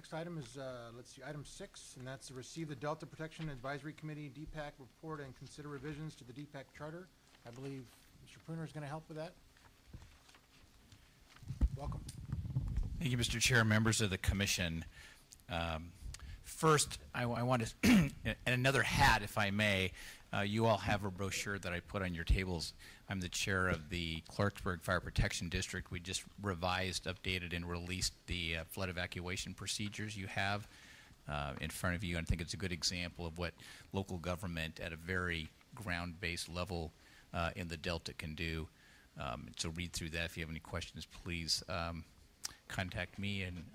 Next item is, let's see, item 6, and that's to receive the Delta Protection Advisory Committee DPAC report and consider revisions to the DPAC Charter. I believe Mr. Pruner is going to help with that. Welcome. Thank you, Mr. Chair, members of the Commission. First, I want to, and another hat, if I may, you all have a brochure that I put on your tables. I'm the chair of the Clarksburg Fire Protection District. We just revised, updated, and released the flood evacuation procedures you have in front of you. And I think it's a good example of what local government at a very ground-based level in the Delta can do. So read through that. If you have any questions, please contact me, and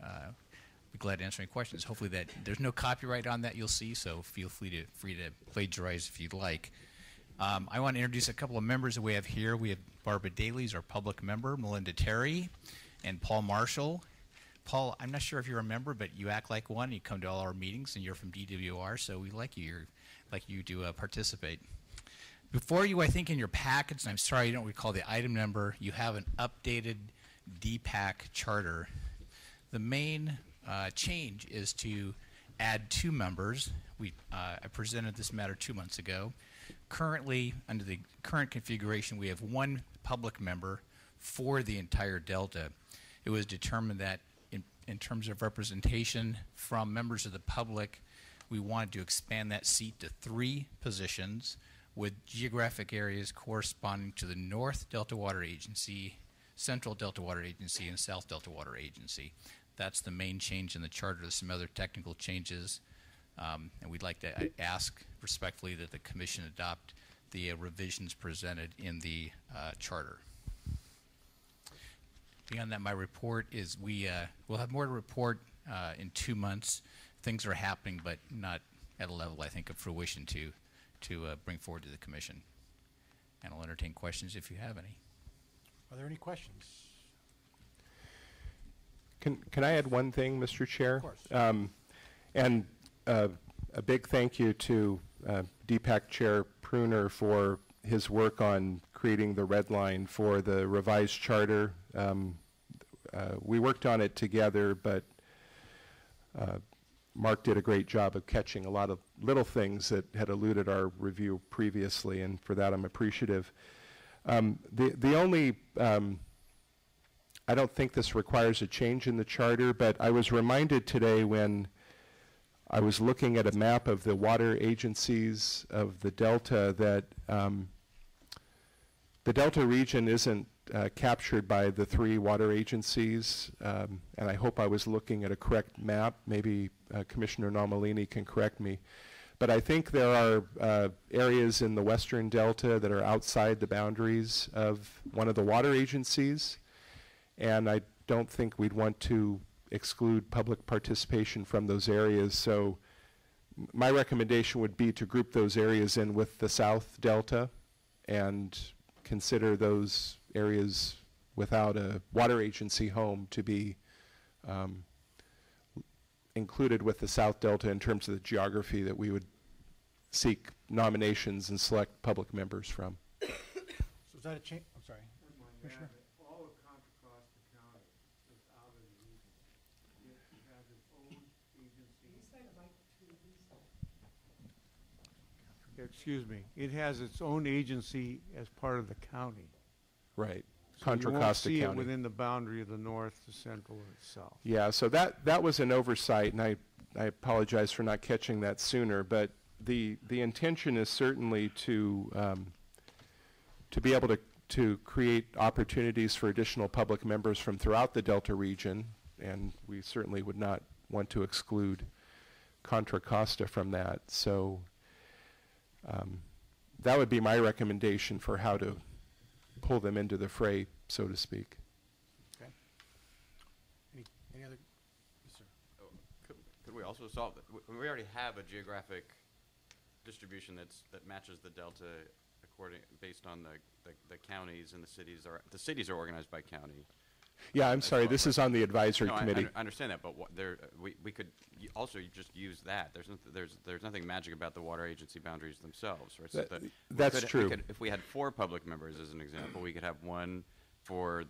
be glad to answer any questions. Hopefully that there's no copyright on that you'll see, so feel free to plagiarize if you'd like. I want to introduce a couple of members that we have here. We have Barbara Daly's our public member, Melinda Terry, and Paul Marshall. Paul, I'm not sure if you're a member, but you act like one. You come to all our meetings, and you're from DWR, so we like you. You're like you to participate. Before you, I think in your packets, and I'm sorry I don't recall the item number, you have an updated DPAC Charter. The main change is to add 2 members. I presented this matter 2 months ago. Currently, under the current configuration, we have 1 public member for the entire Delta. It was determined that in terms of representation from members of the public, we wanted to expand that seat to 3 positions with geographic areas corresponding to the North Delta Water Agency, Central Delta Water Agency, and South Delta Water Agency. That's the main change in the charter. There's some other technical changes, and we'd like to ask respectfully that the Commission adopt the revisions presented in the charter. Beyond that, my report is we'll have more to report in 2 months. Things are happening, but not at a level, I think, of fruition to bring forward to the Commission. And I'll entertain questions if you have any. Are there any questions? Can I add one thing, Mr. Chair? Of course. And a big thank you to DPAC Chair Pruner for his work on creating the red line for the revised charter. We worked on it together, but Mark did a great job of catching a lot of little things that had eluded our review previously, and for that I'm appreciative. The only, I don't think this requires a change in the charter, but I was reminded today when I was looking at a map of the water agencies of the Delta that the Delta region isn't captured by the 3 water agencies, and I hope I was looking at a correct map. Maybe Commissioner Nomalini can correct me. But I think there are areas in the western Delta that are outside the boundaries of one of the water agencies, and I don't think we'd want to exclude public participation from those areas. So my recommendation would be to group those areas in with the South Delta and consider those areas without a water agency home to be included with the South Delta in terms of the geography that we would seek nominations and select public members from. So is that a change? I'm sorry. Commissioner? All of Contra Costa County is out of the region. It has its own agency. Excuse me. It has its own agency as part of the county. Right. So Contra you won't Costa see County. It within the boundary of the north, the central, and the south. Yeah, so that was an oversight, and I apologize for not catching that sooner, but the intention is certainly to be able to create opportunities for additional public members from throughout the Delta region, and we certainly would not want to exclude Contra Costa from that. So that would be my recommendation for how to pull them into the fray, so to speak. Okay. Any other? Yes, sir. Oh, could we also solve that? We already have a geographic distribution that matches the Delta based on the counties, and the cities are organized by county. Yeah, I'm sorry. This is on the advisory committee. I understand that, but we could also just use that. There's nothing magic about the water agency boundaries themselves, right? So that's true. If we had 4 public members, as an example, we could have one for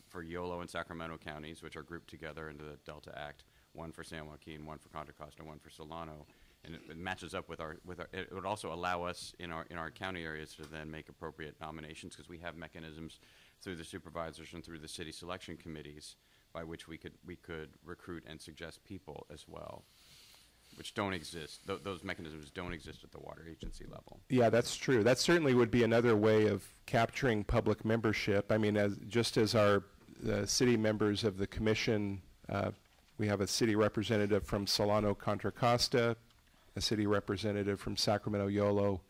for Yolo and Sacramento counties, which are grouped together into the Delta Act, one for San Joaquin, one for Contra Costa, one for Solano, and it matches up with our, it would also allow us in our county areas to then make appropriate nominations, because we have mechanisms through the supervisors and through the city selection committees by which we could recruit and suggest people as well, which don't exist. Those mechanisms don't exist at the water agency level. Yeah, that's true. That certainly would be another way of capturing public membership. I mean, just as our city members of the commission, we have a city representative from Solano Contra Costa, a city representative from Sacramento Yolo,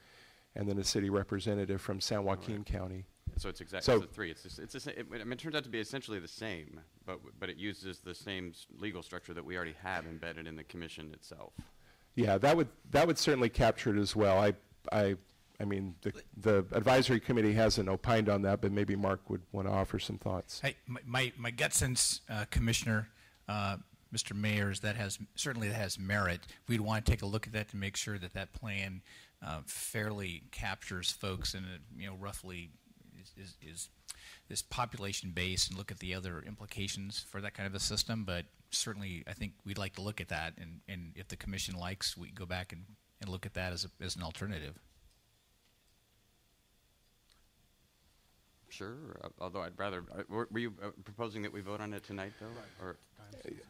and then a city representative from San Joaquin County. So it's exactly So- the three. It's I mean, it turns out to be essentially the same, but it uses the same legal structure that we already have embedded in the commission itself. Yeah, that would certainly capture it as well. I mean, the advisory committee hasn't opined on that, but maybe Mark would want to offer some thoughts. My gut sense, Commissioner, Mr. Mayor, is that certainly has merit. We'd want to take a look at that to make sure that that plan fairly captures folks and roughly is population based, and look at the other implications for that kind of a system. But certainly, I think we'd like to look at that, and if the commission likes, we go back and look at that as an alternative. Sure. Although I'd rather, were you proposing that we vote on it tonight, though? Or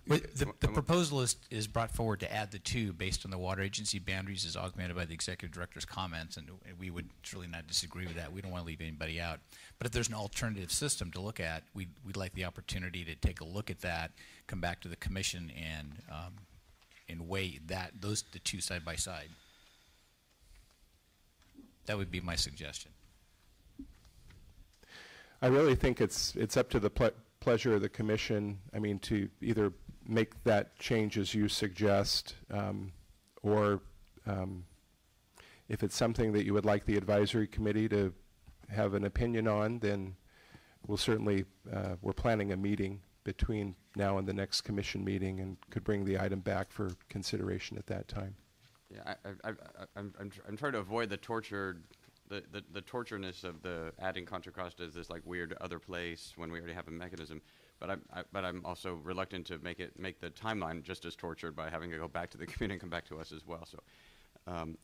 The proposal is brought forward to add the two based on the water agency boundaries, as augmented by the executive director's comments, and we would surely not disagree with that. We don't want to leave anybody out. But if there's an alternative system to look at, we'd like the opportunity to take a look at that, come back to the commission, and weigh the two side by side. That would be my suggestion. I really think it's up to the pleasure of the commission, I mean, to either make that change as you suggest, or if it's something that you would like the advisory committee to have an opinion on, then we'll certainly, we're planning a meeting between now and the next commission meeting, and could bring the item back for consideration at that time. yeah, I'm trying to avoid the tortured. The tortureness of the adding Contra Costa is this like weird other place when we already have a mechanism, but I'm also reluctant to make the timeline just as tortured by having to go back to the committee and come back to us as well. So, I'm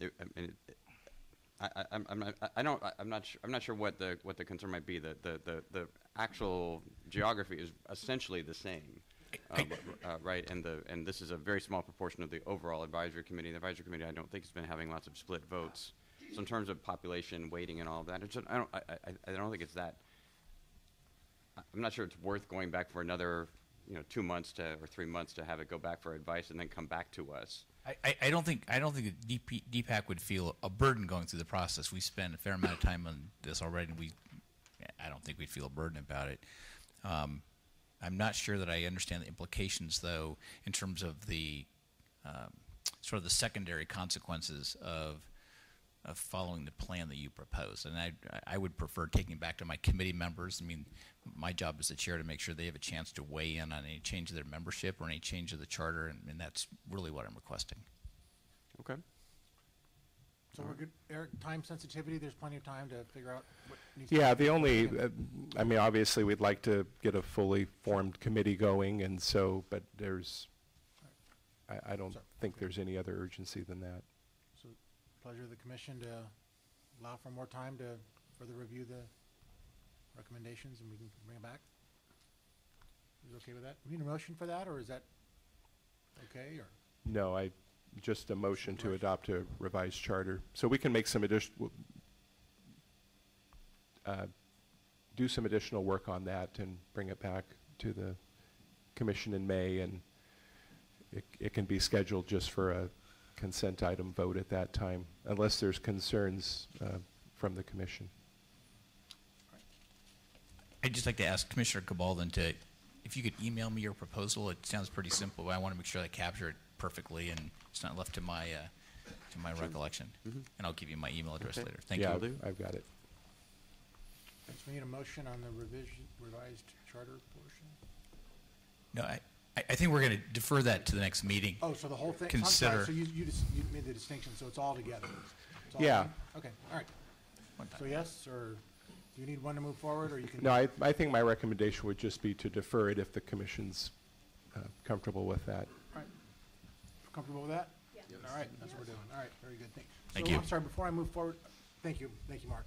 not sure what the concern might be. The actual geography is essentially the same. Right, and this is a very small proportion of the overall advisory committee. The advisory committee, I don't think, has been having lots of split votes. So in terms of population weighting and all of that, I don't think it's that. I'm not sure it's worth going back for another 2 months or 3 months to have it go back for advice and then come back to us. I don't think that DPAC would feel a burden going through the process. We spend a fair amount of time on this already, and I don't think we'd feel a burden about it. I'm not sure that I understand the implications, though, in terms of the sort of the secondary consequences of following the plan that you propose. And I would prefer taking it back to my committee members. I mean, my job as the chair to make sure they have a chance to weigh in on any change of their membership or any change of the charter, and that's really what I'm requesting. Okay. So we're good. Eric, time sensitivity, there's plenty of time to figure out what needs Yeah, to be the only, done. I mean, obviously, we'd like to get a fully formed committee going, and so, but there's, I don't think there's any other urgency than that. So pleasure of the commission to allow for more time to further review the recommendations, and we can bring it back. Is it okay with that? Do we need a motion for that, or is that okay, or? No, just a motion to adopt a revised charter. So we can make some additional, do some additional work on that and bring it back to the commission in May, and it can be scheduled just for a consent item vote at that time, unless there's concerns from the commission. I'd just like to ask Commissioner Cabal then if you could email me your proposal. It sounds pretty simple, but I want to make sure I capture it perfectly and it's not left to my recollection. Mm-hmm. And I'll give you my email address Okay. later. Thank Yeah, you. I've got it. So we need a motion on the revised charter portion? No, I think we're going to defer that to the next meeting. Oh, so the whole thing? I'm sorry, Consider. so you made the distinction, so it's all together? It's all Yeah. done? Okay, all right. One time. So yes, or do you need one to move forward, or you can? No, I think my recommendation would just be to defer it if the commission's comfortable with that. All right. comfortable with that? Yeah. All right, that's what we're doing. All right, very good, thanks. Thank So, you. I'm sorry, before I move forward, thank you, Mark.